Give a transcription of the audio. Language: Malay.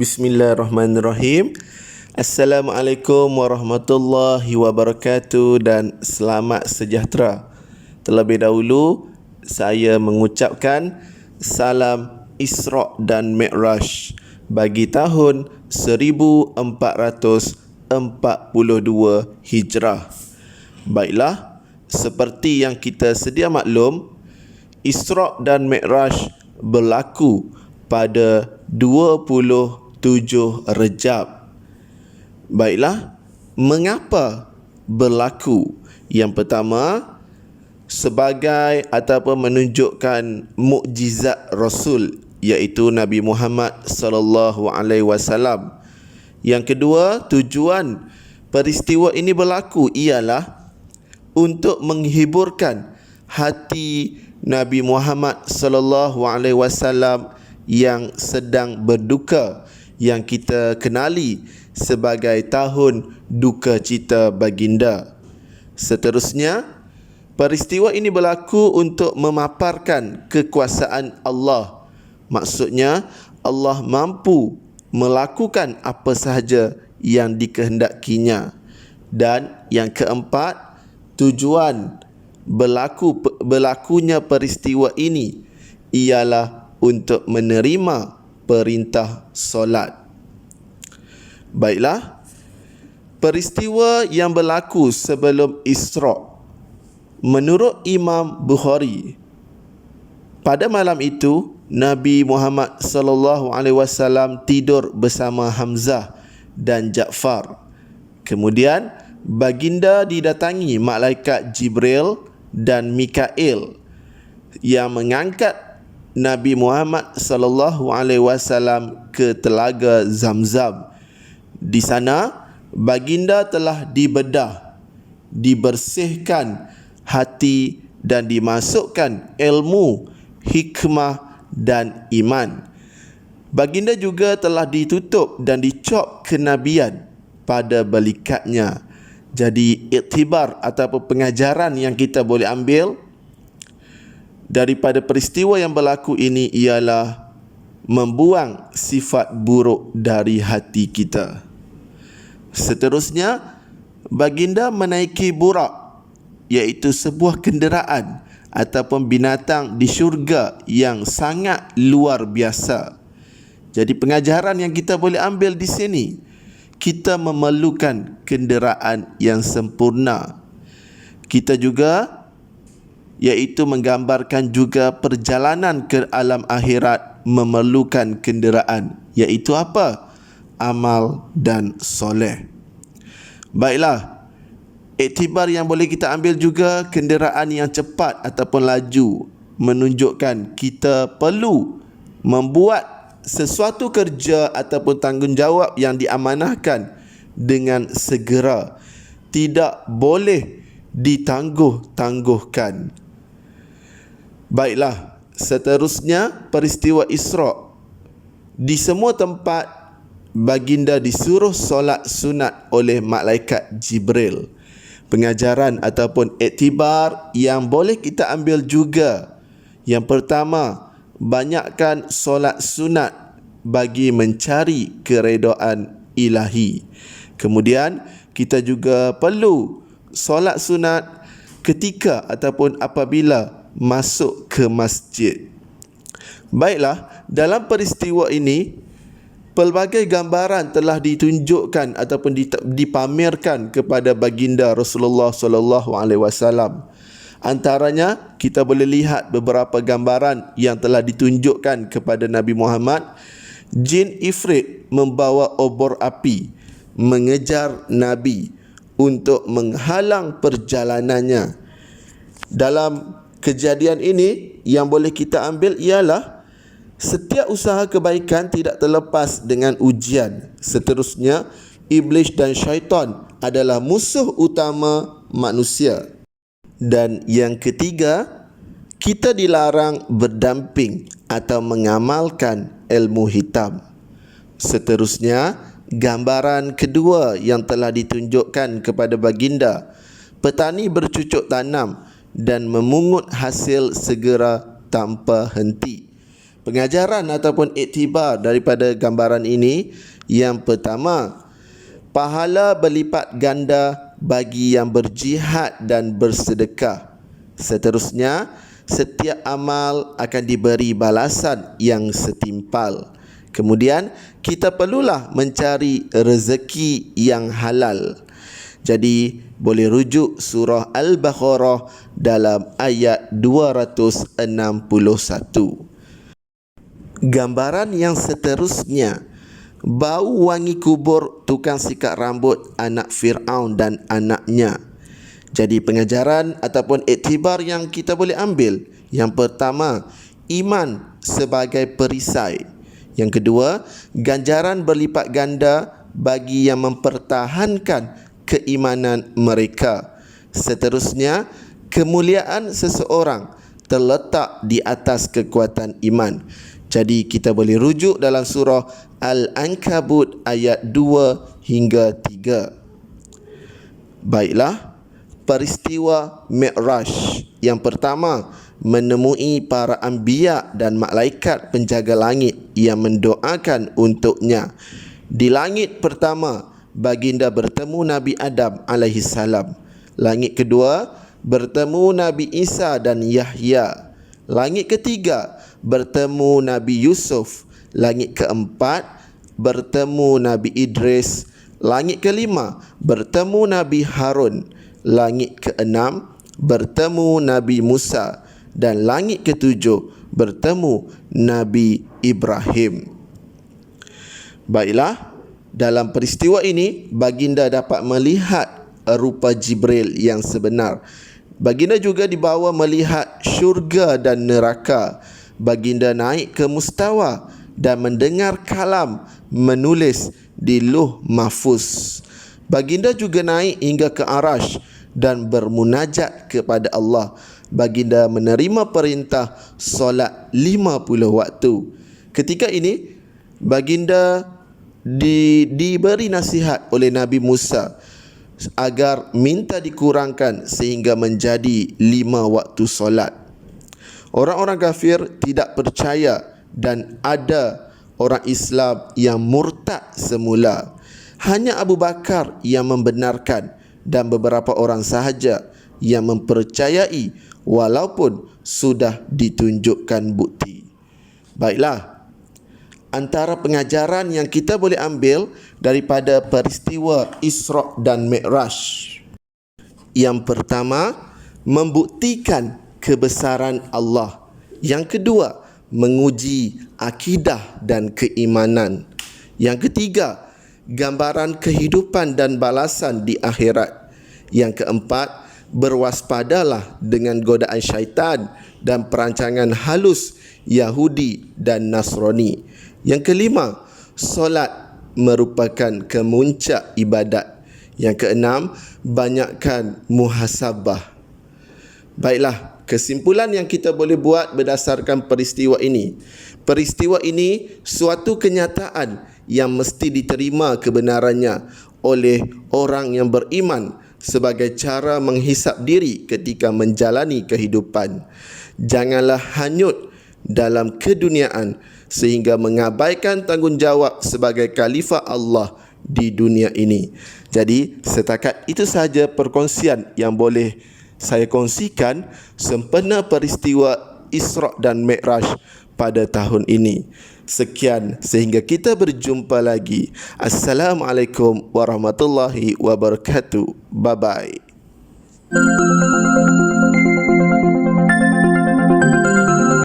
Bismillahirrahmanirrahim. Assalamualaikum warahmatullahi wabarakatuh dan selamat sejahtera. Terlebih dahulu saya mengucapkan salam Isra' dan Mi'raj bagi tahun 1442 Hijrah. Baiklah, seperti yang kita sedia maklum, Isra' dan Mi'raj berlaku pada 27 Rejab. Baiklah, mengapa berlaku? Yang pertama, sebagai ataupun menunjukkan mukjizat Rasul, iaitu Nabi Muhammad sallallahu alaihi wasallam. Yang kedua, tujuan peristiwa ini berlaku ialah untuk menghiburkan hati Nabi Muhammad sallallahu alaihi wasallam yang sedang berduka, yang kita kenali sebagai tahun duka cita baginda. Seterusnya, peristiwa ini berlaku untuk memaparkan kekuasaan Allah. Maksudnya, Allah mampu melakukan apa sahaja yang dikehendakinya. Dan yang keempat, tujuan berlakunya peristiwa ini ialah untuk menerima perintah solat. Baiklah, peristiwa yang berlaku sebelum Isra', menurut Imam Bukhari, pada malam itu Nabi Muhammad sallallahu alaihi wasallam tidur bersama Hamzah dan Ja'far. Kemudian baginda didatangi malaikat Jibril dan Mikail yang mengangkat Nabi Muhammad sallallahu alaihi wasallam ke telaga Zamzam. Di sana baginda telah dibedah, dibersihkan hati dan dimasukkan ilmu, hikmah dan iman. Baginda juga telah ditutup dan dicop kenabian pada belikatnya. Jadi iktibar ataupun pengajaran yang kita boleh ambil daripada peristiwa yang berlaku ini ialah membuang sifat buruk dari hati kita. Seterusnya, baginda menaiki burak, iaitu sebuah kenderaan ataupun binatang di syurga yang sangat luar biasa. Jadi pengajaran yang kita boleh ambil di sini, kita memerlukan kenderaan yang sempurna. Kita juga, iaitu menggambarkan juga perjalanan ke alam akhirat memerlukan kenderaan, iaitu apa? Amal dan soleh. Baiklah, iktibar yang boleh kita ambil juga kenderaan yang cepat ataupun laju menunjukkan kita perlu membuat sesuatu kerja ataupun tanggungjawab yang diamanahkan dengan segera, tidak boleh ditangguh-tangguhkan. Baiklah, seterusnya peristiwa Isra'. Di semua tempat baginda disuruh solat sunat oleh malaikat Jibril. Pengajaran ataupun iktibar yang boleh kita ambil juga. Yang pertama, banyakkan solat sunat bagi mencari keredaan ilahi. Kemudian kita juga perlu solat sunat ketika ataupun apabila masuk ke masjid. Baiklah, dalam peristiwa ini pelbagai gambaran telah ditunjukkan ataupun dipamerkan kepada baginda Rasulullah sallallahu alaihi wasallam. Antaranya kita boleh lihat beberapa gambaran yang telah ditunjukkan kepada Nabi Muhammad. Jin Ifrit membawa obor api mengejar Nabi untuk menghalang perjalanannya. Dalam kejadian ini yang boleh kita ambil ialah setiap usaha kebaikan tidak terlepas dengan ujian. Seterusnya, iblis dan syaitan adalah musuh utama manusia. Dan yang ketiga, kita dilarang berdamping atau mengamalkan ilmu hitam. Seterusnya, gambaran kedua yang telah ditunjukkan kepada baginda, petani bercucuk tanam dan memungut hasil segera tanpa henti. pengajaran ataupun iktibar daripada gambaran ini, yang pertama, pahala berlipat ganda bagi yang berjihad dan bersedekah. Seterusnya, setiap amal akan diberi balasan yang setimpal. Kemudian, kita perlulah mencari rezeki yang halal. Jadi, boleh rujuk surah Al-Baqarah dalam ayat 261. Gambaran yang seterusnya, bau wangi kubur tukang sikat rambut anak Fir'aun dan anaknya. Jadi pengajaran ataupun iktibar yang kita boleh ambil, yang pertama, iman sebagai perisai. Yang kedua, ganjaran berlipat ganda bagi yang mempertahankan keimanan mereka. Seterusnya, kemuliaan seseorang terletak di atas kekuatan iman. Jadi kita boleh rujuk dalam surah Al-Ankabut ayat 2 hingga 3. Baiklah, peristiwa Mi'raj. Yang pertama, menemui para anbiya dan malaikat penjaga langit yang mendoakan untuknya. Di langit pertama, baginda bertemu Nabi Adam alaihissalam. Langit kedua, bertemu Nabi Isa dan Yahya. Langit ketiga, bertemu Nabi Yusuf. Langit keempat, bertemu Nabi Idris. Langit kelima, bertemu Nabi Harun. Langit keenam, bertemu Nabi Musa. Dan langit ketujuh, bertemu Nabi Ibrahim. Baiklah, dalam peristiwa ini, baginda dapat melihat rupa Jibril yang sebenar. Baginda juga dibawa melihat syurga dan neraka. Baginda naik ke mustawa dan mendengar kalam menulis di Lauh Mahfuz. Baginda juga naik hingga ke Arash dan bermunajat kepada Allah. Baginda menerima perintah solat 50 waktu. Ketika ini, baginda diberi nasihat oleh Nabi Musa agar minta dikurangkan sehingga menjadi 5 waktu solat. Orang-orang kafir tidak percaya dan ada orang Islam yang murtad semula. Hanya Abu Bakar yang membenarkan dan beberapa orang sahaja yang mempercayai walaupun sudah ditunjukkan bukti. Baiklah, antara pengajaran yang kita boleh ambil daripada peristiwa Isra' dan Mi'raj. Yang pertama, membuktikan kebesaran Allah. Yang kedua, menguji akidah dan keimanan. Yang ketiga, gambaran kehidupan dan balasan di akhirat. Yang keempat, berwaspadalah dengan godaan syaitan dan perancangan halus Yahudi dan Nasrani. Yang kelima, solat merupakan kemuncak ibadat. Yang keenam, banyakkan muhasabah. Baiklah, kesimpulan yang kita boleh buat berdasarkan peristiwa ini. Peristiwa ini suatu kenyataan yang mesti diterima kebenarannya oleh orang yang beriman sebagai cara menghisap diri ketika menjalani kehidupan. Janganlah hanyut dalam keduniaan sehingga mengabaikan tanggungjawab sebagai khalifah Allah di dunia ini. Jadi setakat itu sahaja perkongsian yang boleh saya kongsikan sempena peristiwa Isra' dan Mi'raj pada tahun ini. Sekian, sehingga kita berjumpa lagi. Assalamualaikum warahmatullahi wabarakatuh. Bye-bye.